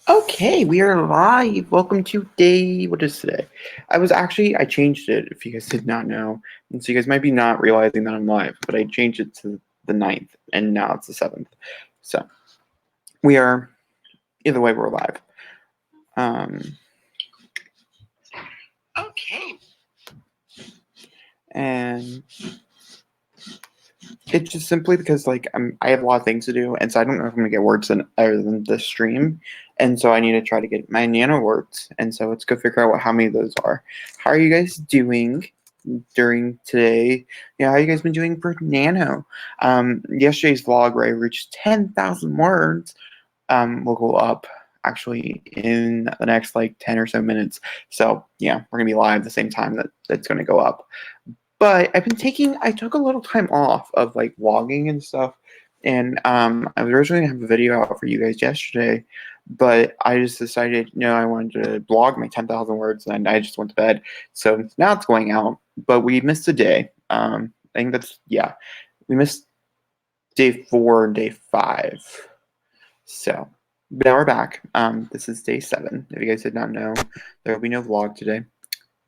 Okay, we are live. Welcome to what is today? I changed it if you guys did not know. And so you guys might be not realizing that I'm live, but I changed it to the 9th and now it's the 7th. So either way, we're live. Okay. And it's just simply because I have a lot of things to do, and so I don't know if I'm gonna get words in other than this stream, and so I need to try to get my nano words, and so let's go figure out how many of those are. How are you guys doing during today? Yeah, how you guys been doing for nano? Yesterday's vlog where I reached 10,000 words will go up actually in the next 10 or so minutes. So yeah, we're gonna be live the same time that's gonna go up. But I took a little time off of vlogging and stuff. And I was originally gonna have a video out for you guys yesterday, but I just decided, I wanted to blog my 10,000 words and I just went to bed. So now it's going out, but we missed a day. I think we missed day 4 and day 5. So now we're back. This is day 7. If you guys did not know, there will be no vlog today.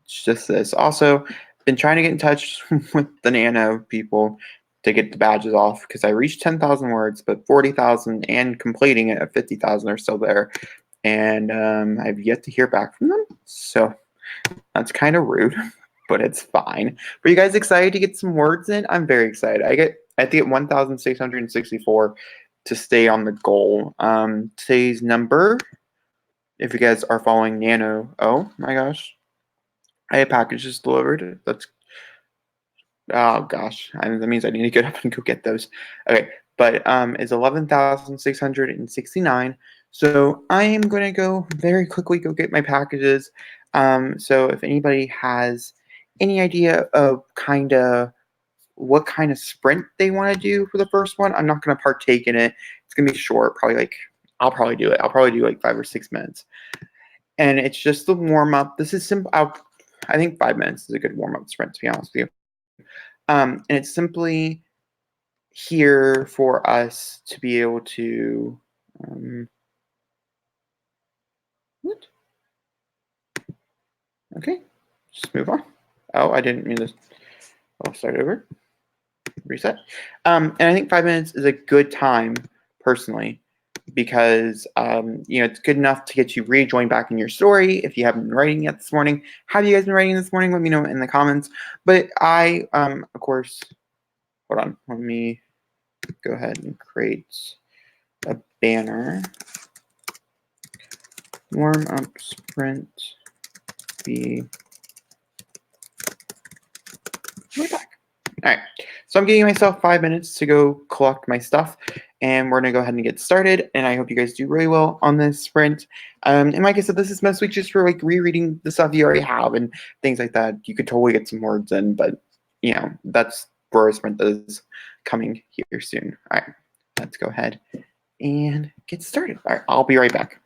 It's just this. Also, been trying to get in touch with the NaNo people to get the badges off because I reached 10,000 words, but 40,000 and completing it at 50,000 are still there. And I've yet to hear back from them. So that's kind of rude, but it's fine. Were you guys excited to get some words in? I'm very excited. I have to get 1,664 to stay on the goal. Today's number, if you guys are following NaNo, oh my gosh. I had packages delivered. Oh gosh, that means I need to get up and go get those. Okay, but it's 11,669. So I am going to go very quickly go get my packages. So if anybody has any idea of what kind of sprint they want to do for the first one, I'm not going to partake in it. It's going to be short, I'll probably do it. I'll probably do 5 or 6 minutes. And it's just the warm up. This is simple. I think 5 minutes is a good warm up sprint, to be honest with you. And it's simply here for us to be able to. What? Okay, just move on. Oh, I didn't mean to. I'll start over. Reset. And I think 5 minutes is a good time, personally, because it's good enough to get you rejoined back in your story if you haven't been writing yet this morning. Have you guys been writing this morning? Let me know in the comments. But I, of course, hold on. Let me go ahead and create a banner. Warm up sprint. We're back. All right, so I'm giving myself 5 minutes to go collect my stuff, and we're gonna go ahead and get started. And I hope you guys do really well on this sprint. And like I said, this is mostly just for rereading the stuff you already have and things like that. You could totally get some words in, but that's where a sprint is coming here soon. All right, let's go ahead and get started. All right, I'll be right back.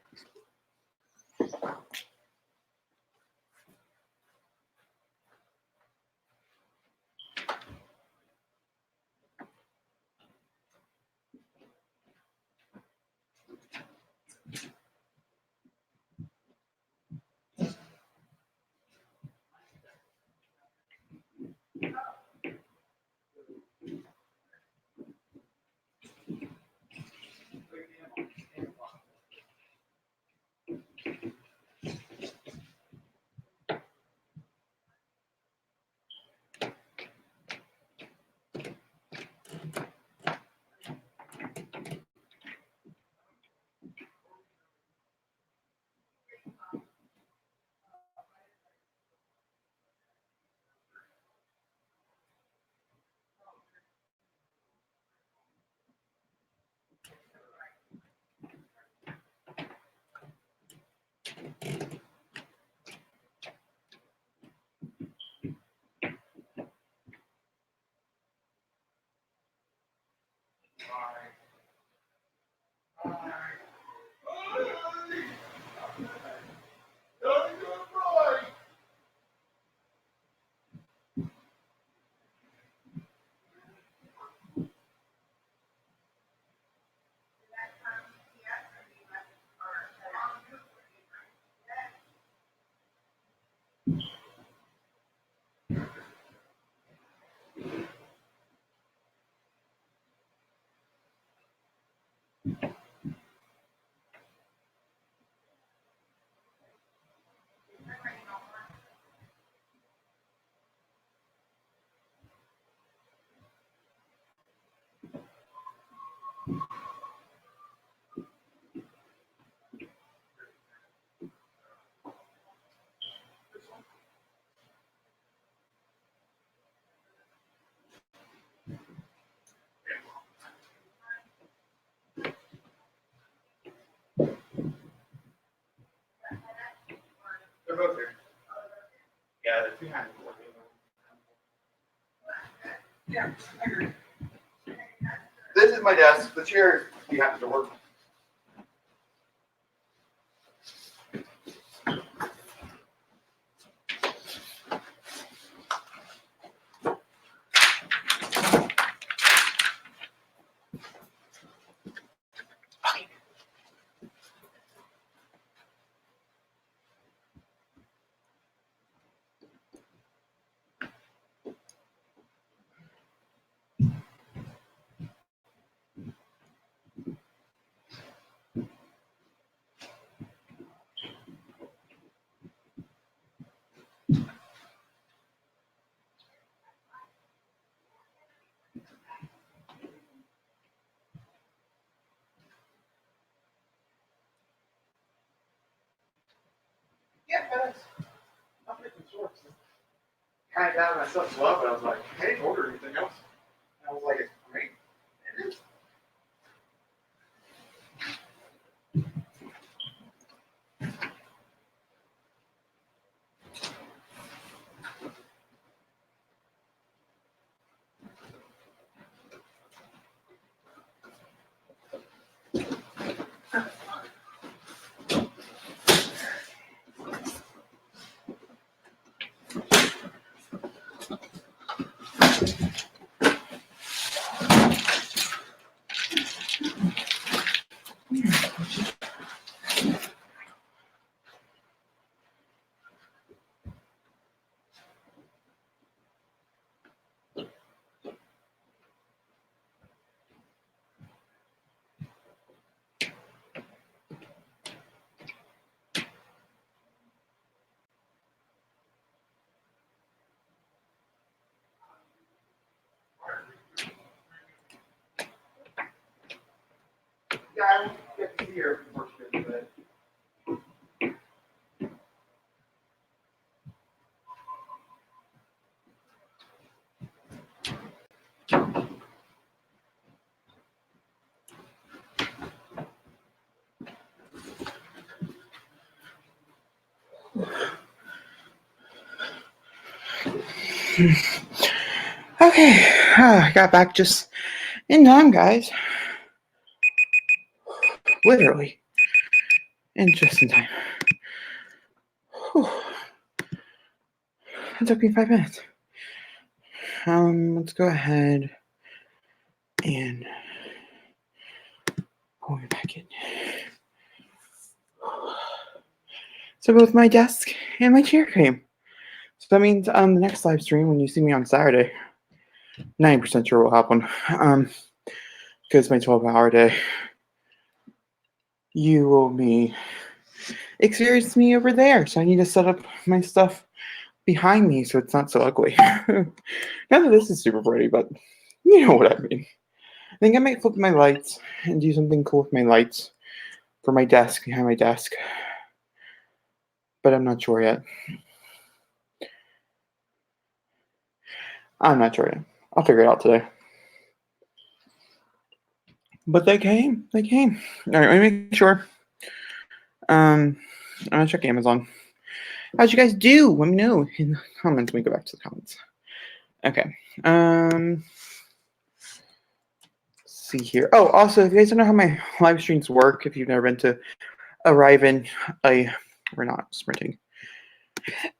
They're both here. Yeah, they're behind the board. Yeah, I agree. This is my desk. The chair is behind the door. Yeah, but I'm picking shorts. Kind of down myself love, but I was like, I didn't order anything else. And I was like, it's great. It is. Yeah, I don't get to see her before she goes to bed. Okay, I got back just in time, guys. Literally, and just in time. Whew. It took me 5 minutes. Let's go ahead and pull me back in. So both my desk and my chair came. So that means the next live stream, when you see me on Saturday, 90% sure will happen. Because my 12-hour day, you will be experiencing me over there. So I need to set up my stuff behind me so it's not so ugly. Not that this is super pretty, but you know what I mean. I think I might flip my lights and do something cool with my lights for my desk, behind my desk. But I'm not sure yet. I'm not sure yet. I'll figure it out today. But they came. They came. All right, let me make sure. I'm gonna check Amazon. How'd you guys do? Let me know in the comments. Let me go back to the comments. Okay. See here. Oh, also, if you guys don't know how my live streams work, if you've never been to we're not sprinting.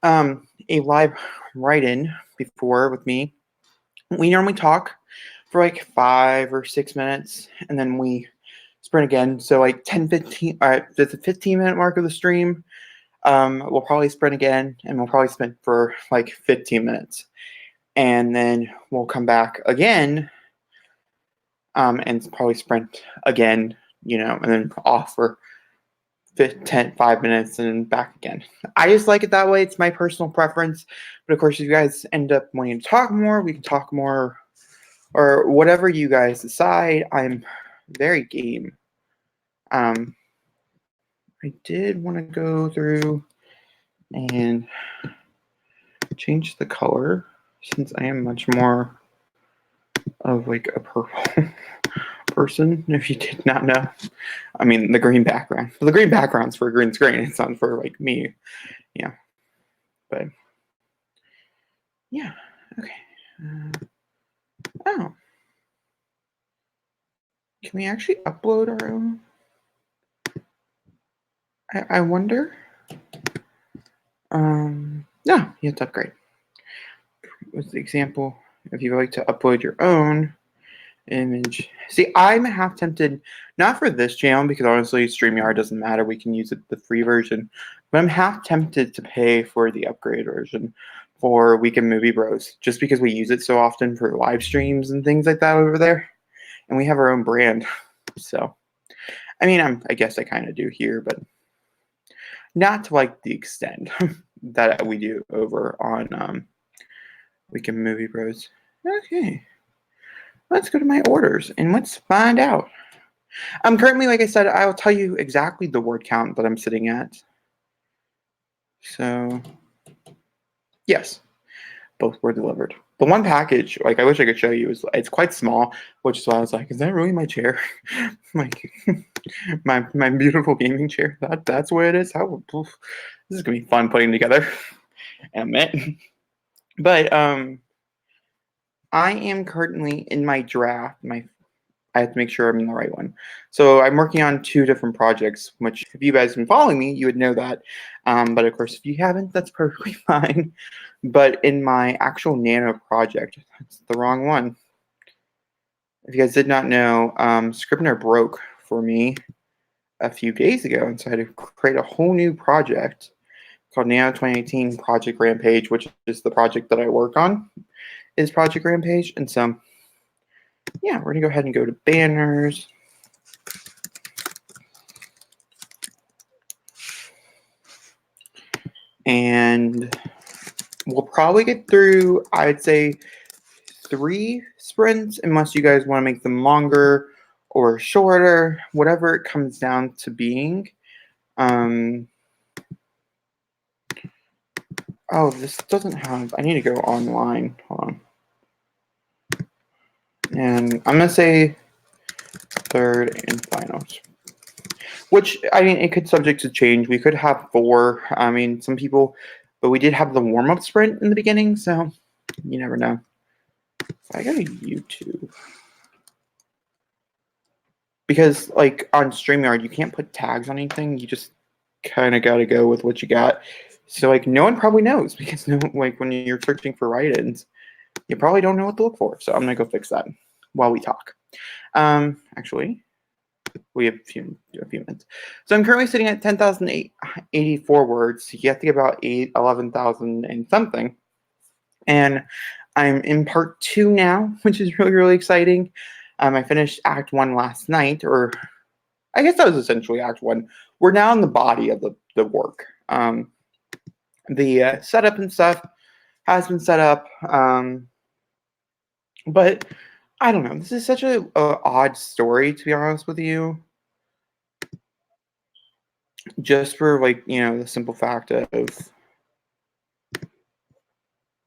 A live write-in before with me. We normally talk for like 5 or 6 minutes, and then we sprint again. So like 10, 15, all right, there's the 15-minute mark of the stream. We'll probably sprint again, and we'll probably sprint for like 15 minutes. And then we'll come back again, and probably sprint again, and then off for 5 minutes and then back again. I just like it that way. It's my personal preference. But of course, if you guys end up wanting to talk more, we can talk more, or whatever you guys decide. I'm very game. I did want to go through and change the color since I am much more of like a purple person, if you did not know. I mean, the green background. The green background's for a green screen. It's not for like me. Yeah. But yeah. Okay. Oh. Can we actually upload our own? I wonder. No, you have to upgrade. What's the example? If you would like to upload your own image. See, I'm half tempted, not for this channel, because honestly, StreamYard doesn't matter. We can use the free version. But I'm half tempted to pay for the upgrade version for Weekend Movie Bros, just because we use it so often for live streams and things like that over there. And we have our own brand. So, I mean, I guess I kind of do here, but not to like the extent that we do over on Weekend Movie Bros. Okay. Let's go to my orders and let's find out. I'm currently, like I said, I will tell you exactly the word count that I'm sitting at. So, yes, both were delivered. The one package, like I wish I could show you, it's quite small, which is why I was like, is that really my chair? Like my beautiful gaming chair. That's what it is. How this is gonna be fun putting together. Admit. But I am currently in my draft. I have to make sure I'm in the right one. So I'm working on 2 different projects, which if you guys have been following me, you would know that. But of course, if you haven't, that's perfectly fine. But in my actual Nano project, that's the wrong one. If you guys did not know, Scrivener broke for me a few days ago, and so I had to create a whole new project called Nano 2018 Project Rampage, which is the project that I work on, is Project Rampage. And so yeah, we're gonna go ahead and go to banners. And we'll probably get through, I'd say, 3 sprints, unless you guys want to make them longer or shorter, whatever it comes down to being. Oh, this doesn't have, I need to go online. Hold on. And I'm going to say 3rd and finals. Which, I mean, it could subject to change. We could have 4. I mean, some people, but we did have the warm-up sprint in the beginning, so you never know. So I go to YouTube. Because, like, on StreamYard, you can't put tags on anything. You just kind of got to go with what you got. So, like, no one probably knows because, like, when you're searching for write-ins, you probably don't know what to look for. So I'm going to go fix that while we talk. Actually, we have a few minutes. So I'm currently sitting at 10,084 words. You have to get about 11,000 and something. And I'm in part 2 now, which is really, really exciting. I finished Act 1 last night, or I guess that was essentially Act 1. We're now in the body of the work. The setup and stuff has been set up, but I don't know. This is such a odd story, to be honest with you. Just for, like, you know, the simple fact of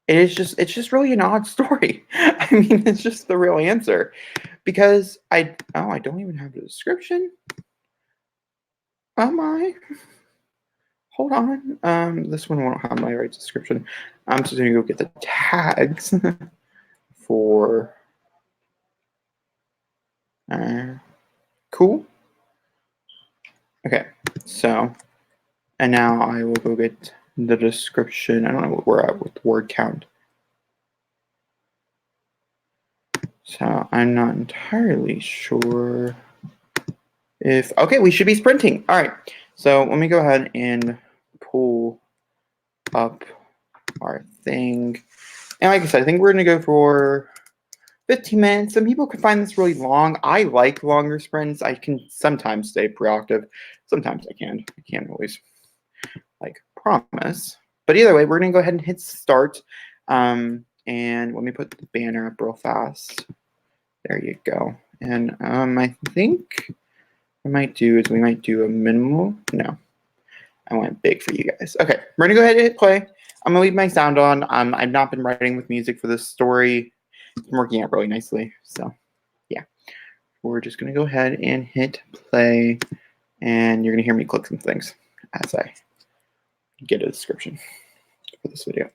it's just really an odd story. I mean, it's just the real answer, because I don't even have the description. Oh my. Hold on. This one won't have my right description. I'm just gonna go get the tags for cool. Okay, so, and now I will go get the description. I don't know what we're at with word count. So I'm not entirely sure if, okay, we should be sprinting. All right, so let me go ahead and pull up our thing. And like I said, I think we're gonna go for 15 minutes. Some people can find this really long. I like longer sprints. I can sometimes stay proactive. Sometimes I can't. I can't always, like, promise. But either way, we're going to go ahead and hit start. And let me put the banner up real fast. There you go. And I think what I might do is we might do a minimal. No, I went big for you guys. Okay, we're gonna go ahead and hit play. I'm gonna leave my sound on. I've not been writing with music for this story. It's been working out really nicely. So yeah, we're just gonna go ahead and hit play, and you're gonna hear me click some things as I get a description for this video.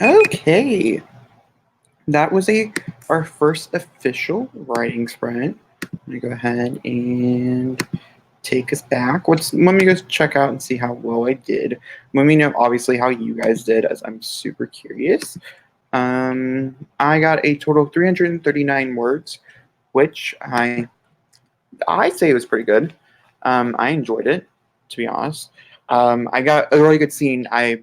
Okay. That was our first official writing sprint. Let me go ahead and take us back. Let me go check out and see how well I did. Let me know obviously how you guys did, as I'm super curious. I got a total of 339 words, which I say it was pretty good. I enjoyed it, to be honest. I got a really good scene. I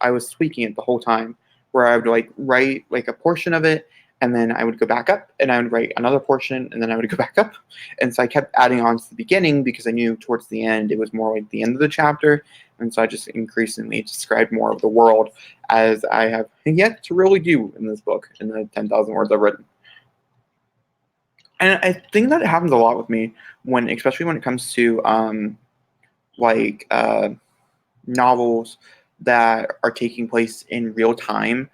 was tweaking it the whole time, where I would like write like a portion of it, and then I would go back up, and I would write another portion, and then I would go back up, and so I kept adding on to the beginning because I knew towards the end it was more like the end of the chapter, and so I just increasingly described more of the world, as I have yet to really do in this book in the 10,000 words I've written. And I think that happens a lot with me especially when it comes to like novels that are taking place in real time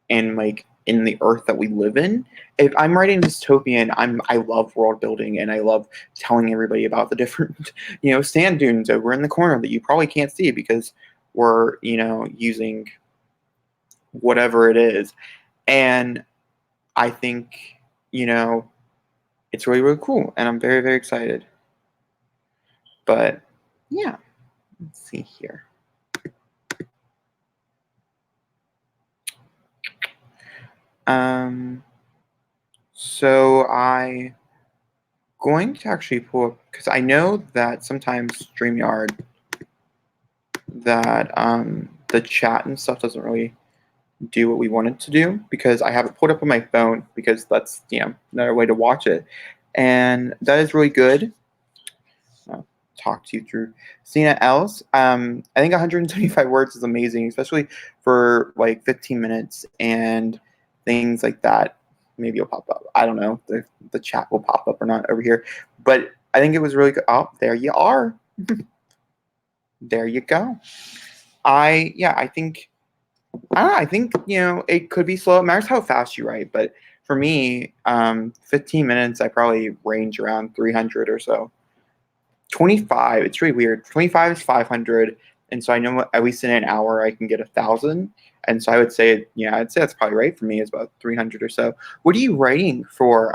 and like in the earth that we live in. If I'm writing dystopian, I love world building and I love telling everybody about the different sand dunes over in the corner that you probably can't see because we're using whatever it is. And I think you know it's really really cool, and I'm very very excited. But yeah, let's see here. Um, so I going to actually pull up because I know that sometimes StreamYard that the chat and stuff doesn't really do what we want it to do because I have it pulled up on my phone because that's another way to watch it, and that is really good. I'll talk to you through Cena else. I think 125 words is amazing, especially for like 15 minutes and things like that. Maybe it'll pop up. I don't know if the chat will pop up or not over here, but I think it was really good. Oh, there you are. There you go. I think I think it could be slow. It matters how fast you write, but for me, 15 minutes, I probably range around 300 or so. 25, it's really weird. 25 is 500, and so I know at least in an hour I can get 1,000. And so I would say, I'd say that's probably right for me. Is about 300 or so. What are you writing for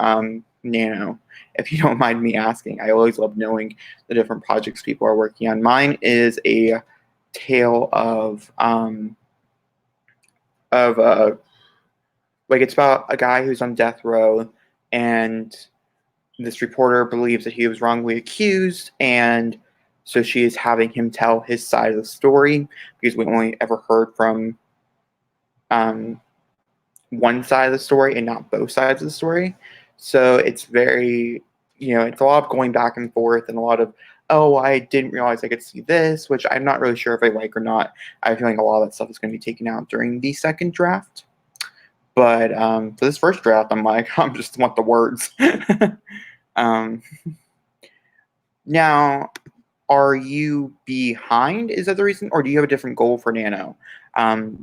Nano? If you don't mind me asking, I always love knowing the different projects people are working on. Mine is a tale of like it's about a guy who's on death row, and this reporter believes that he was wrongly accused, and so she is having him tell his side of the story because we only ever heard from one side of the story and not both sides of the story. So it's very, it's a lot of going back and forth and a lot of, oh, I didn't realize I could see this, which I'm not really sure if I like or not. I feel like a lot of that stuff is going to be taken out during the second draft. But for this first draft, I'm like, I just want the words. um, Now, are you behind? Is that the reason? Or do you have a different goal for Nano?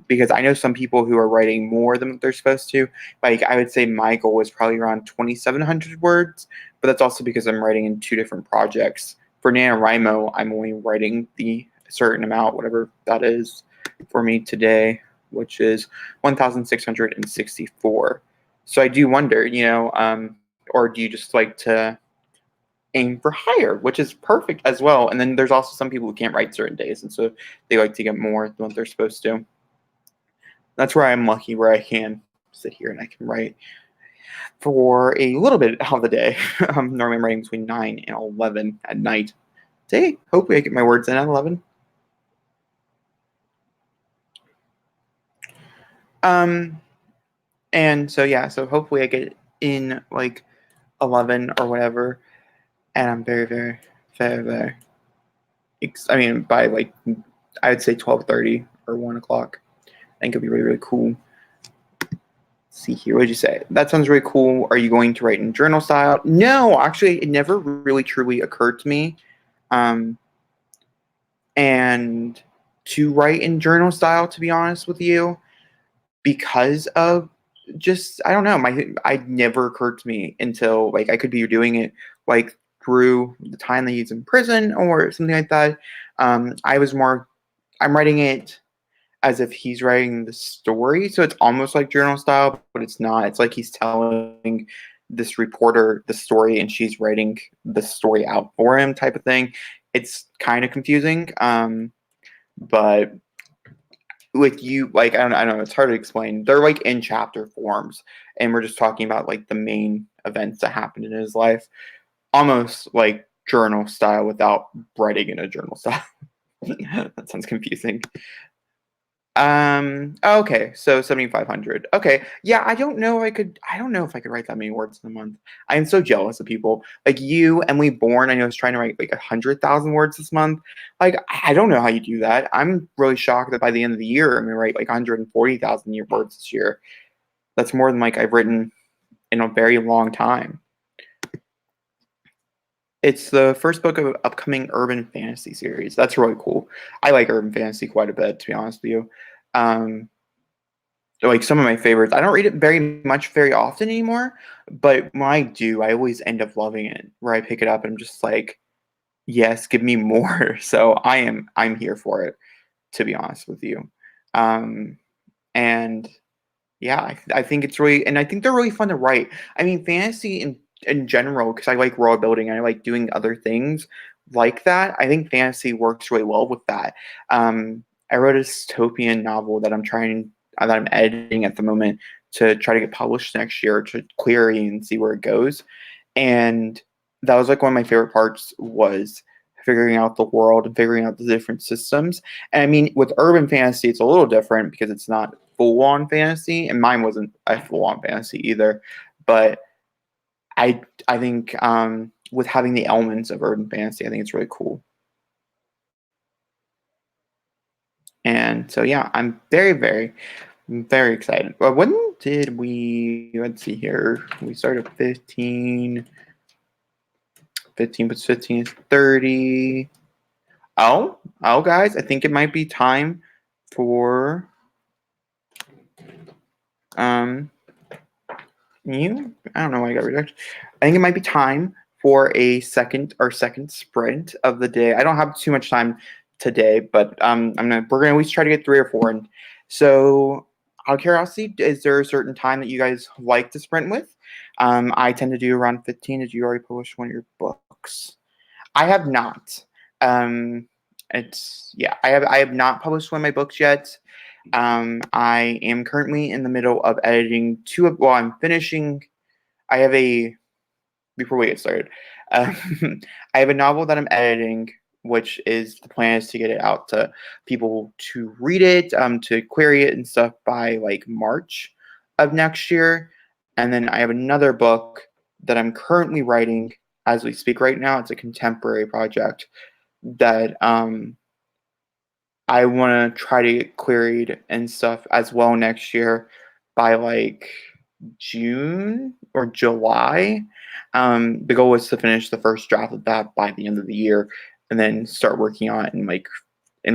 Because I know some people who are writing more than what they're supposed to. Like, I would say my goal is probably around 2,700 words, but that's also because I'm writing in two different projects. For NaNoWriMo, I'm only writing the certain amount, whatever that is, for me today, which is 1,664. So I do wonder, or do you just like to aim for higher, which is perfect as well. And then there's also some people who can't write certain days, and so they like to get more than what they're supposed to. That's where I'm lucky, where I can sit here and I can write for a little bit of the day. Normally, I'm writing between 9 and 11 at night. Today, hopefully, I get my words in at 11. And so yeah, so hopefully I get in like 11 or whatever, and I'm very, very, very, very. I mean, by like I would say 12:30 or 1 o'clock. I think it'd be really, really cool. Let's see here, what did you say? That sounds really cool. Are you going to write in journal style? No, actually, it never really truly occurred to me. And to write in journal style, to be honest with you, because of just I don't know, I never occurred to me until like I could be doing it like through the time that he's in prison or something like that. I was more I'm writing it as if he's writing the story. So it's almost like journal style, but it's not. It's like he's telling this reporter the story and she's writing the story out for him type of thing. It's kind of confusing. But with you, like, I don't know, it's hard to explain. They're like in chapter forms, and we're just talking about like the main events that happened in his life, almost like journal style without writing in a journal style. That sounds confusing. Okay, so 7,500. Okay. Yeah, I don't know if I could write that many words in a month. I am so jealous of people. Like you, Emily Bourne, I know is trying to write like 100,000 words this month. Like, I don't know how you do that. I'm really shocked that by the end of the year, I'm gonna write like 140,000 words this year. That's more than like I've written in a very long time. It's the first book of an upcoming urban fantasy series. That's really cool. I like urban fantasy quite a bit, to be honest with you. Um, like some of my favorites. I don't read it very often anymore, but when I do, I always end up loving it. Where I pick it up and I'm just like, yes, give me more. So I'm here for it, to be honest with you. Um, and yeah, I think it's really, and I think they're really fun to write. I mean, fantasy in general, because I like world building and I like doing other things like that. I think fantasy works really well with that. I wrote a dystopian novel that I'm editing at the moment to try to get published next year to query and see where it goes. And that was like one of my favorite parts was figuring out the world and figuring out the different systems. And I mean, with urban fantasy, it's a little different because it's not full on fantasy, and mine wasn't a full on fantasy either. But I think with having the elements of urban fantasy, I think it's really cool. And so yeah, I'm very excited. But when did we? Let's see here. We started 15. 15 plus 15 is 30. Oh, guys, I think it might be time for um I don't know why I got rejected. I think it might be time for our second sprint of the day. I don't have too much time today, but we're gonna at least try to get 3 or 4. And so, out of curiosity, is there a certain time that you guys like to sprint with? I tend to do around 15. Did you already publish one of your books? I have not. Um, I have not published one of my books yet. I am currently in the middle of editing I'm finishing. I have a Before we get started, um, I have a novel that I'm editing, which is the plan is to get it out to people to read it, to query it and stuff by like March of next year. And then I have another book that I'm currently writing as we speak right now. It's a contemporary project that I want to try to get queried and stuff as well next year by like June or July. The goal is to finish the first draft of that by the end of the year, and then start working on it in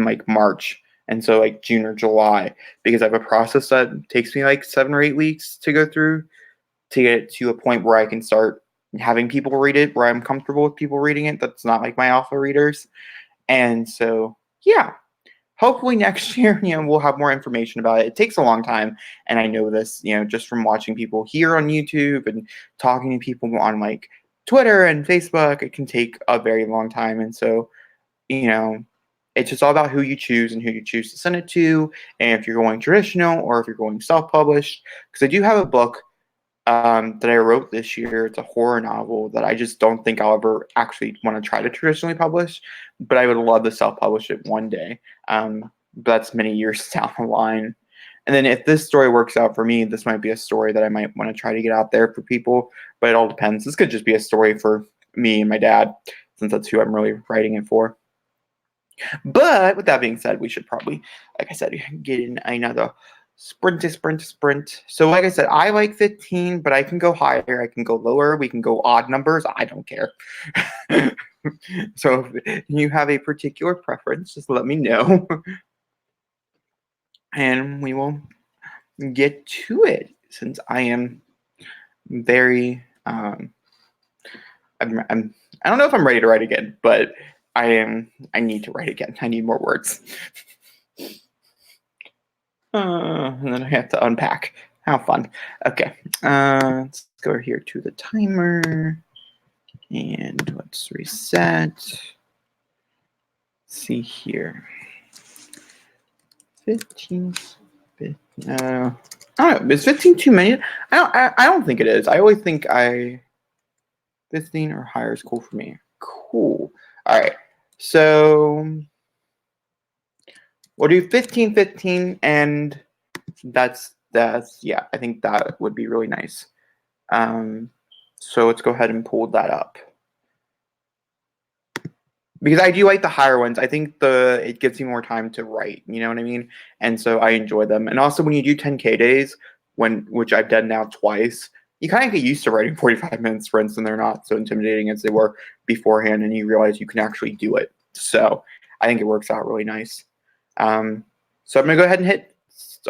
like March. And so like June or July, because I have a process that takes me like 7 or 8 weeks to go through to get it to a point where I can start having people read it, where I'm comfortable with people reading it. That's not like my alpha readers. And so yeah, hopefully next year, we'll have more information about it. It takes a long time, and I know this, just from watching people here on YouTube and talking to people on like Twitter and Facebook. It can take a very long time, and so you know, it's just all about who you choose and who you choose to send it to, and if you're going traditional or if you're going self-published. Because I do have a book that I wrote this year. It's a horror novel that I just don't think I'll ever actually want to try to traditionally publish, but I would love to self-publish it one day. But that's many years down the line. And then if this story works out for me, this might be a story that I might want to try to get out there for people, but it all depends. This could just be a story for me and my dad, since that's who I'm really writing it for. But with that being said, we should probably, like I said, get in another sprint. So like I said, I like 15, but I can go higher. I can go lower. We can go odd numbers. I don't care. So if you have a particular preference, just let me know. And we will get to it, since I am very I don't know if I'm ready to write again, but I need to write again. I need more words. And then I have to unpack. How fun. Okay, let's go here to the timer and let's reset. Let's see here. 15. I don't know. Is 15 too many? I don't think it is. I always think 15 or higher is cool for me. Cool. All right. So we'll do 15, 15, and that's yeah. I think that would be really nice. So let's go ahead and pull that up because I do like the higher ones. I think it gives me more time to write. You know what I mean? And so I enjoy them. And also when you do 10K days, which I've done now twice, you kind of get used to writing 45 minute sprints, and they're not so intimidating as they were beforehand. And you realize you can actually do it. So I think it works out really nice. So I'm gonna go ahead and hit.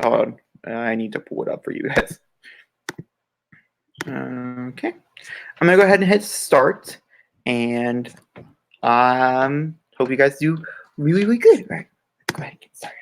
Hold on. I need to pull it up for you guys. Okay, I'm gonna go ahead and hit start, and hope you guys do really, really good. All right, let's go ahead and get started.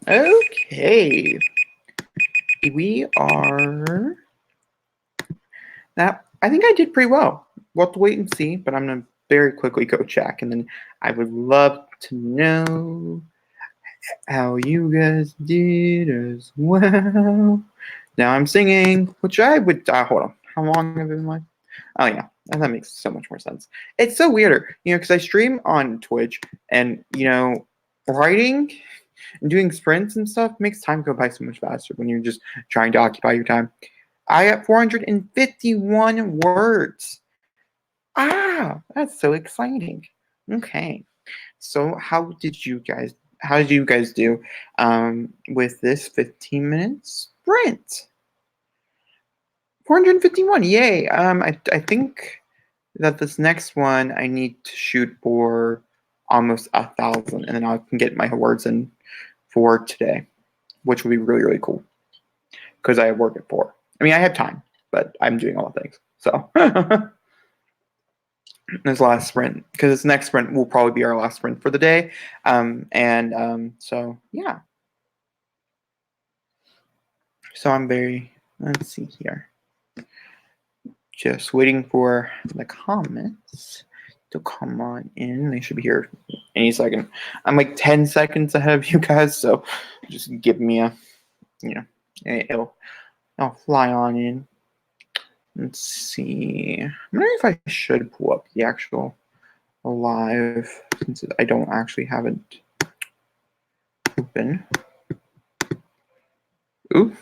Okay. We are... Now, I think I did pretty well. We'll have to wait and see, but I'm going to very quickly go check, and then I would love to know how you guys did as well. Now I'm singing, which I would... hold on. How long have I been live? Oh, yeah. And that makes so much more sense. It's so weirder, because I stream on Twitch, and, writing and doing sprints and stuff makes time go by so much faster when you're just trying to occupy your time. I got 451 words. That's so exciting. Okay. So how did you guys do with this 15 minutes sprint? 451, yay. I think that this next one I need to shoot for almost 1,000, and then I can get my words in for today, which would be really, really cool because I work at 4. I mean, I have time, but I'm doing all the things. So this last sprint, because this next sprint will probably be our last sprint for the day. So yeah. So I'm let's see here. Just waiting for the comments to come on in. They should be here any second. I'm like 10 seconds ahead of you guys, so just give me it'll fly on in. Let's see. I'm wondering if I should pull up the actual live, since I don't actually have it open. Ooh,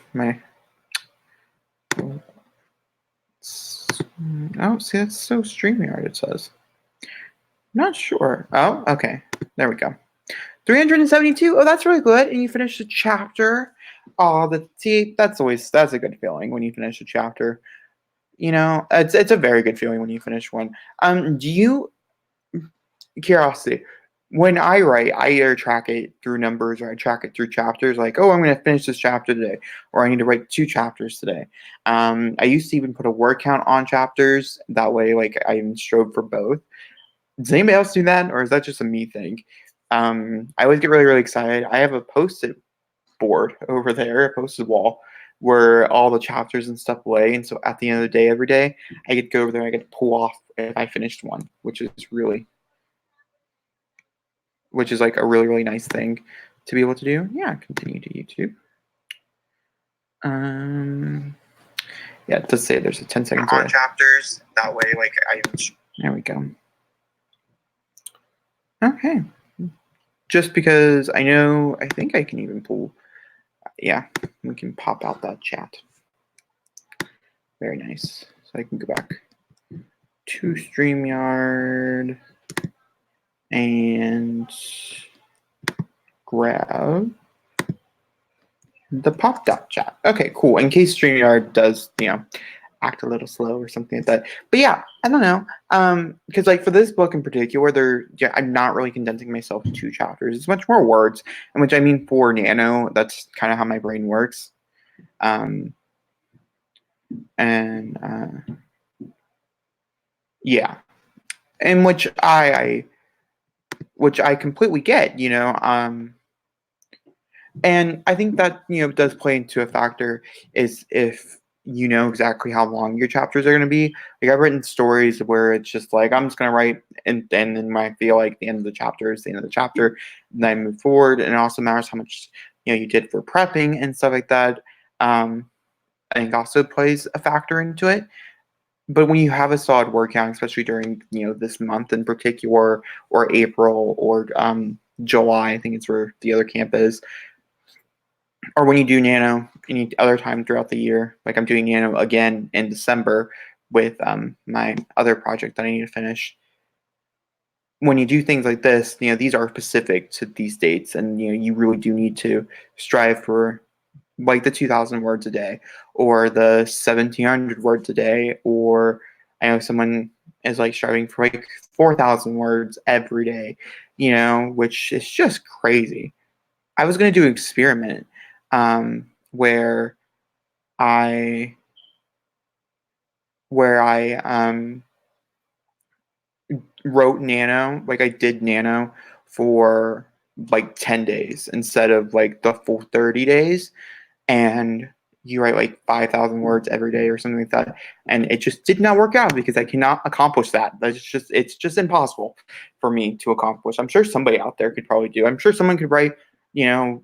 oh, see, that's so StreamYard, it says. Not sure. Oh, okay. There we go. 372. Oh, that's really good. And you finished a chapter. Oh, that's a good feeling when you finish a chapter. It's a very good feeling when you finish one. Curiosity. When I write, I either track it through numbers or I track it through chapters. Like, oh, I'm going to finish this chapter today, or I need to write 2 chapters today. I used to even put a word count on chapters. That way, like, I even strove for both. Does anybody else do that, or is that just a me thing? I always get really, really excited. I have a post-it board over there, a post-it wall, where all the chapters and stuff lay. And so at the end of the day, every day, I get to go over there. I get to pull off if I finished one, which is like a really, really nice thing to be able to do. Yeah, continue to YouTube. Yeah, it does say there's a 10 seconds on chapters. That way, like there we go. Okay. Just because I think I can even pull. Yeah, we can pop out that chat. Very nice. So I can go back to StreamYard and grab the popped up chat. Okay, cool. In case StreamYard does, act a little slow or something like that. But yeah, I don't know. Because like for this book in particular, I'm not really condensing myself to 2 chapters. It's much more words, and which I mean for Nano, that's kind of how my brain works. Yeah, and which I completely get, and I think that does play into a factor is if you know exactly how long your chapters are going to be. Like I've written stories where it's just like I'm just going to write, and then when I feel like the end of the chapter is the end of the chapter, and then I move forward. And it also matters how much you did for prepping and stuff like that. I think also plays a factor into it. But when you have a solid word count, especially during this month in particular, or April, or July, I think it's where the other camp is, or when you do Nano any other time throughout the year, like I'm doing Nano again in December with my other project that I need to finish. When you do things like this, these are specific to these dates, and you really do need to strive for like the 2,000 words a day, or the 1,700 words a day, or I know someone is like striving for like 4,000 words every day, which is just crazy. I was going to do an experiment where I wrote Nano, like I did Nano for like 10 days instead of like the full 30 days. And you write like 5,000 words every day or something like that. And it just did not work out because I cannot accomplish that. It's just impossible for me to accomplish. I'm sure somebody out there could probably do. I'm sure someone could write, I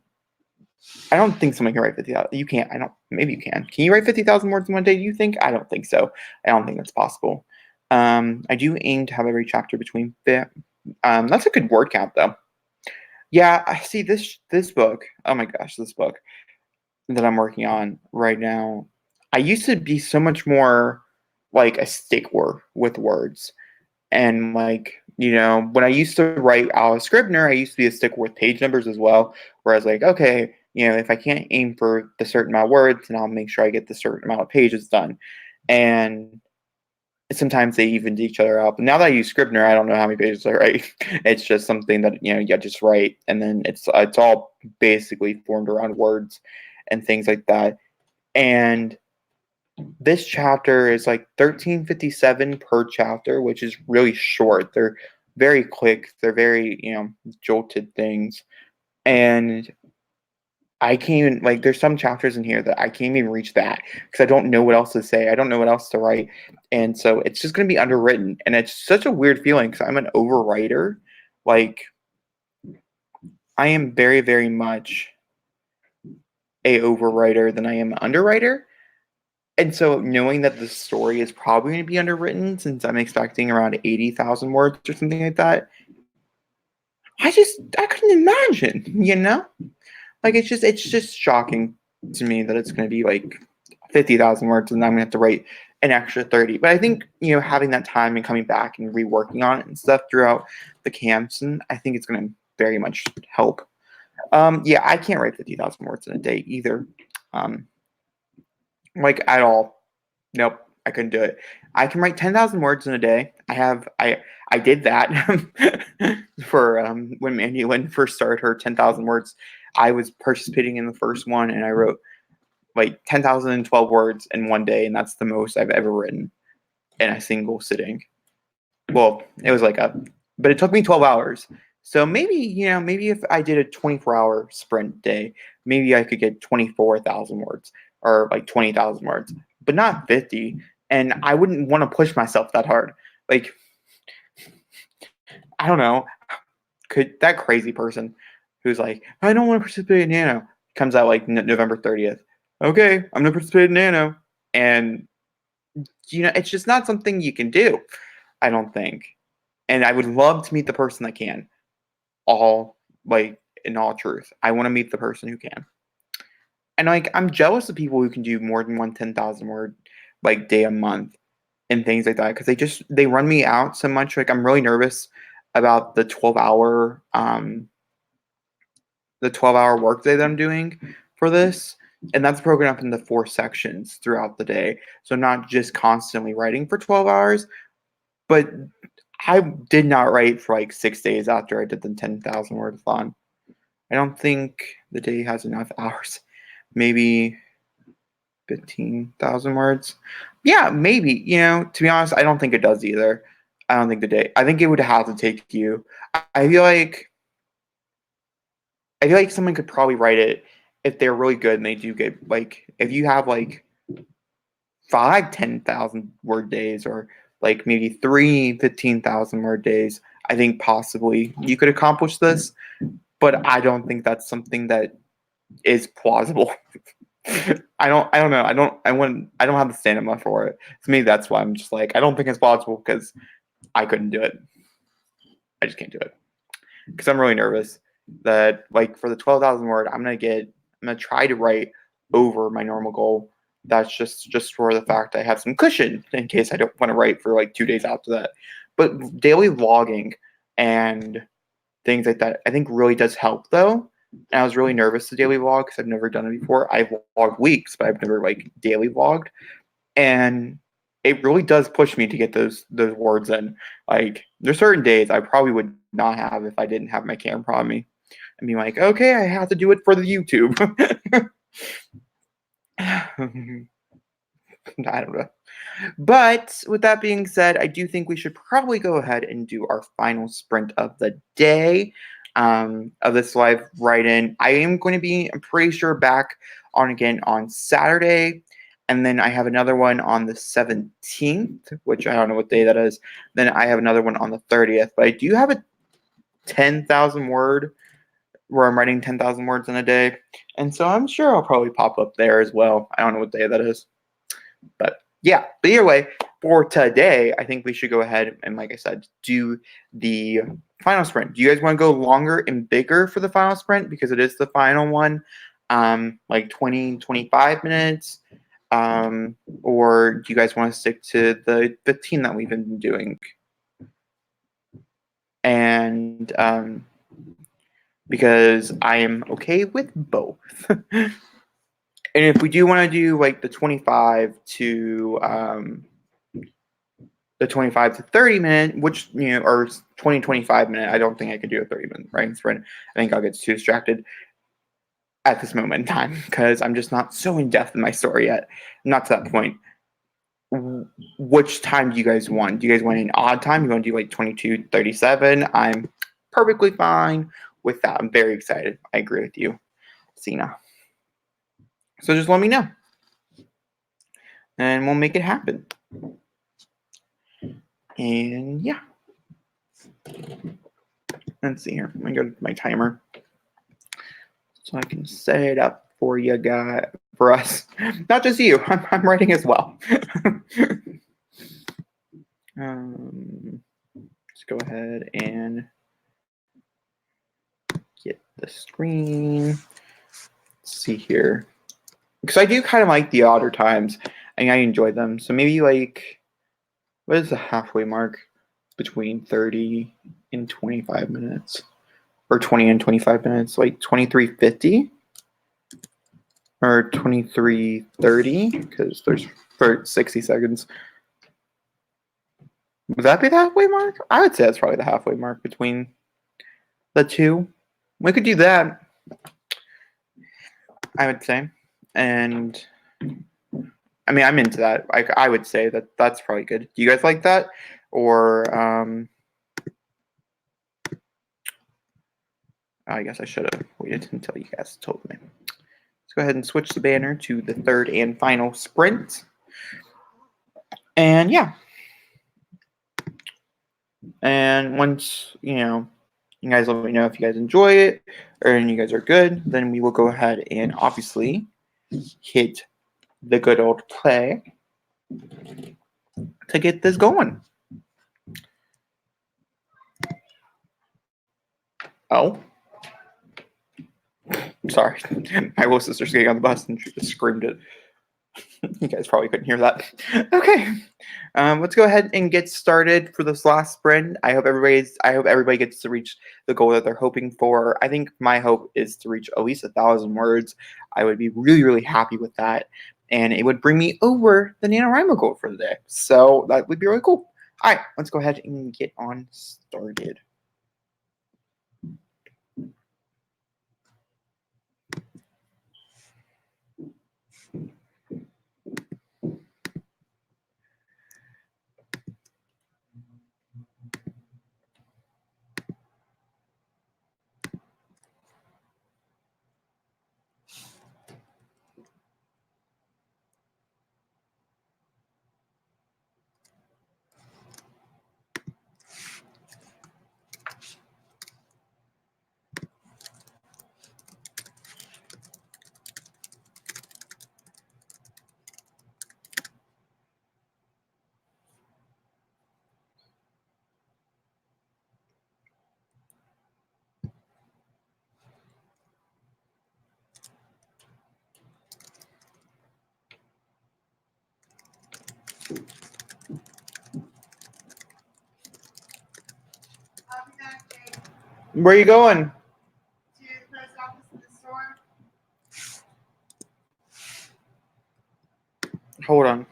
don't think someone can write 50,000. You can't. Maybe you can. Can you write 50,000 words in one day, do you think? I don't think so. I don't think that's possible. I do aim to have every chapter between. That's a good word count, though. Yeah, I see this book. Oh my gosh, this book that I'm working on right now. I used to be so much more like a stickler with words. And like, when I used to write out a Scrivener, I used to be a stickler with page numbers as well. Whereas like, okay, if I can't aim for the certain amount of words, then I'll make sure I get the certain amount of pages done. And sometimes they evened each other out. But now that I use Scrivener, I don't know how many pages I write. It's just something that you just write, and then it's all basically formed around words and things like that. And this chapter is like 1357 per chapter, which is really short. They're very quick. They're very jolted things, and I can't even like. There's some chapters in here that I can't even reach that because I don't know what else to say. I don't know what else to write, and so it's just going to be underwritten, and it's such a weird feeling because I'm an overwriter. Like I am very, very much a overwriter than I am an underwriter. And so knowing that the story is probably going to be underwritten since I'm expecting around 80,000 words or something like that, I couldn't imagine. Like it's just shocking to me that it's going to be like 50,000 words and I'm going to have to write an extra 30. But I think, having that time and coming back and reworking on it and stuff throughout the camps, and I think it's going to very much help. Yeah, I can't write 50,000 words in a day either. Like at all. Nope, I couldn't do it. I can write 10,000 words in a day. I did that for when Mandy Lynn first started her 10,000 words. I was participating in the first one, and I wrote like 10,012 words in one day, and that's the most I've ever written in a single sitting. Well, it was but it took me 12 hours. So maybe if I did a 24-hour sprint day, maybe I could get 24,000 words or like 20,000 words, but not 50. And I wouldn't want to push myself that hard. Like, I don't know. Could that crazy person who's like, I don't want to participate in Nano, comes out like November 30th. Okay, I'm going to participate in Nano. And, it's just not something you can do, I don't think. And I would love to meet the person that can. In all truth, I want to meet the person who can. And like, I'm jealous of people who can do more than one 10,000 word like day a month and things like that because they run me out so much. Like, I'm really nervous about the 12-hour workday that I'm doing for this. And that's broken up into 4 sections throughout the day. So not just constantly writing for 12 hours, but I did not write for like 6 days after I did the 10,000 word thon. I don't think the day has enough hours. Maybe 15,000 words. Yeah, maybe. To be honest, I don't think it does either. I don't think I think it would have to take you. I feel like someone could probably write it if they're really good and they do get like if you have like 10,000 word days or like maybe 15,000 word days. I think possibly you could accomplish this, but I don't think that's something that is plausible. I don't know. I don't have the stamina for it. To me, that's why I'm just like, I don't think it's plausible because I couldn't do it. I just can't do it because I'm really nervous that like for the 12,000 word, I'm gonna try to write over my normal goal. That's just for the fact I have some cushion in case I don't want to write for like 2 days after that. But daily vlogging and things like that, I think really does help though. And I was really nervous to daily vlog because I've never done it before. I've vlogged weeks, but I've never like daily vlogged. And it really does push me to get those words in. Like there's certain days I probably would not have if I didn't have my camera on me. And be like, okay, I have to do it for the YouTube. I don't know. But with that being said, I do think we should probably go ahead and do our final sprint of the day. of this live write-in. I am going to be, I'm pretty sure, back on again on Saturday. And then I have another one on the 17th, which I don't know what day that is. Then I have another one on the 30th. But I do have a 10,000 word where I'm writing 10,000 words in a day. And so I'm sure I'll probably pop up there as well. I don't know what day that is. But yeah, but either way, for today, I think we should go ahead and, like I said, do the final sprint. Do you guys want to go longer and bigger for the final sprint? Because it is the final one, like 20, 25 minutes. Or do you guys want to stick to the 15 that we've been doing? And because I am okay with both. And if we do want to do like the 25 to 30 minute, which, or 20, 25 minute, I don't think I could do a 30-minute writing sprint. I think I'll get too distracted at this moment in time because I'm just not so in depth in my story yet. Not to that point. Which time do you guys want? Do you guys want an odd time? You want to do like 22:37? I'm perfectly fine with that. I'm very excited. I agree with you, Cena. So just let me know. And we'll make it happen. And yeah. Let's see here. I'm going to go to my timer so I can set it up for you guys, for us. Not just you. I'm writing as well. Let's go ahead and get the screen. Let's see here. Because I do kind of like the odder times, and I enjoy them. So maybe like, what is the halfway mark between 30 and 25 minutes? Or 20 and 25 minutes? Like 23:50? Or 23:30? Because there's for 60 seconds. Would that be the halfway mark? I would say that's probably the halfway mark between the two. We could do that, I would say. And I mean, I'm into that. I would say that that's probably good. Do you guys like that? Or I guess I should have waited until you guys told me. Let's go ahead and switch the banner to the third and final sprint. And yeah. And once, you guys let me know if you guys enjoy it or you guys are good, then we will go ahead and obviously hit the good old play to get this going. Oh. Sorry. My little sister's getting on the bus and she just screamed it. You guys probably couldn't hear that. Okay. Let's go ahead and get started for this last sprint. I hope everybody gets to reach the goal that they're hoping for. I think my hope is to reach at least 1,000 words. I would be really, really happy with that. And it would bring me over the NaNoWriMo goal for the day. So that would be really cool. All right, let's go ahead and get on started. Where are you going? To the post office in the store. Hold on.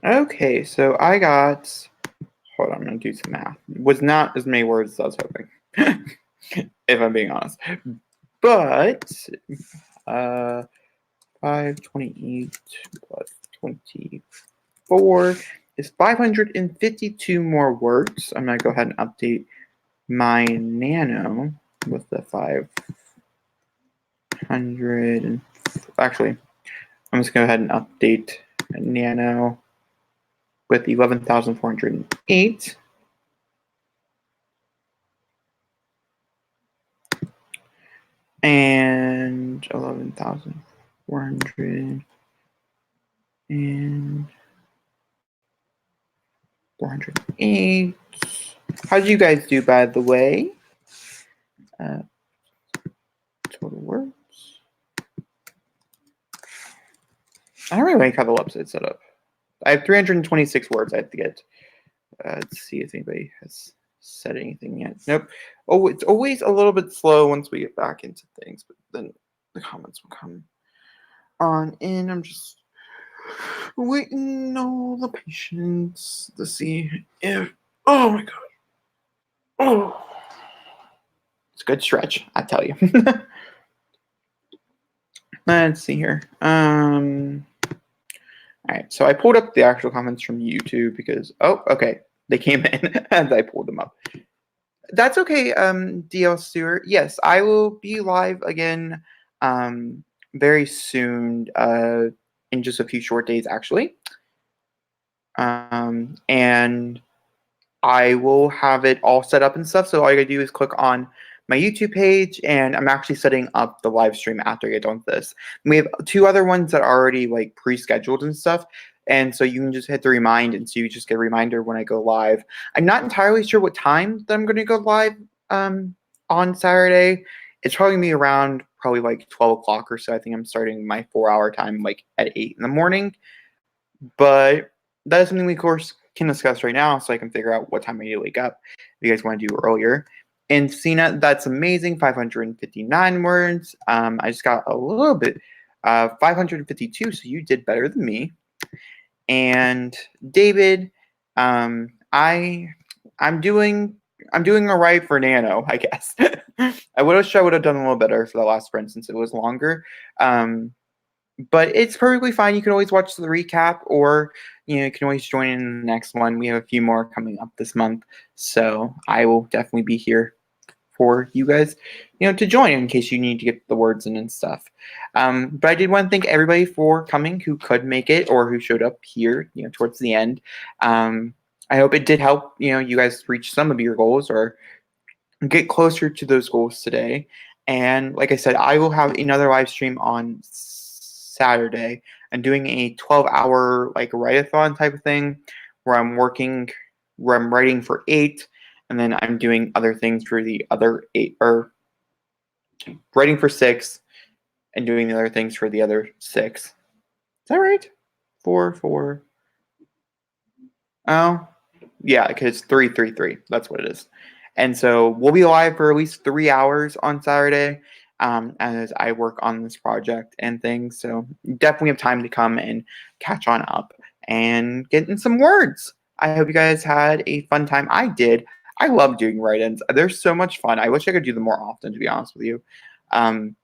Okay, so I got, hold on, I'm going to do some math. It was not as many words as I was hoping, if I'm being honest. But 528 plus 24 is 552 more words. I'm going to go ahead and update my Nano with the 500. Actually, I'm just going to go ahead and update Nano with 11,408. And 11,400 and 408. How did you guys do, by the way? Total words. I don't really like how the website's set up. I have 326 words I have to get. Let's see if anybody has said anything yet. Nope. Oh, it's always a little bit slow once we get back into things, but then the comments will come on in. I'm just waiting all the patience to see if. Oh my god. Oh, it's a good stretch, I tell you. Let's see here. All right, so I pulled up the actual comments from YouTube because okay, they came in and I pulled them up. That's okay, DL Stewart. Yes, I will be live again very soon, in just a few short days, actually. And I will have it all set up and stuff. So all you gotta do is click on my YouTube page, and I'm actually setting up the live stream after I get done with this. And we have 2 other ones that are already like pre-scheduled and stuff. And so you can just hit the remind, and so you just get a reminder when I go live. I'm not entirely sure what time that I'm going to go live on Saturday. It's probably gonna be around probably like 12 o'clock or so. I think I'm starting my 4-hour time like at 8 in the morning. But that is something we, of course, can discuss right now, so I can figure out what time I need to wake up if you guys want to do earlier. And Cena, that's amazing. 559 words. I just got a little bit, 552, so you did better than me. And David, I'm doing all right for Nano, I guess. I wish I would have done a little better for the last sprint since it was longer. But it's perfectly fine. You can always watch the recap, or you can always join in the next one. We have a few more coming up this month, so I will definitely be here for you guys, to join in case you need to get the words in and stuff. But I did want to thank everybody for coming who could make it or who showed up here, towards the end. I hope it did help, you guys reach some of your goals or get closer to those goals today. And like I said, I will have another live stream on Saturday. I'm doing a 12-hour like write-a-thon type of thing where I'm writing for 8, and then I'm doing other things for the other 8, or writing for 6 and doing the other things for the other 6. Is that right? 4. Oh, yeah, because 3, 3, 3. That's what it is. And so we'll be live for at least 3 hours on Saturday as I work on this project and things. So definitely have time to come and catch on up and get in some words. I hope you guys had a fun time. I did. I love doing write-ins. They're so much fun. I wish I could do them more often, to be honest with you. And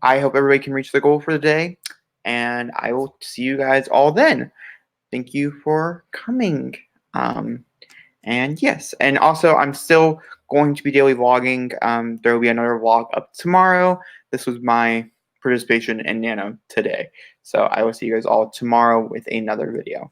I hope everybody can reach the goal for the day. And I will see you guys all then. Thank you for coming. And yes, and also I'm still going to be daily vlogging. There will be another vlog up tomorrow. This was my participation in Nano today. So I will see you guys all tomorrow with another video.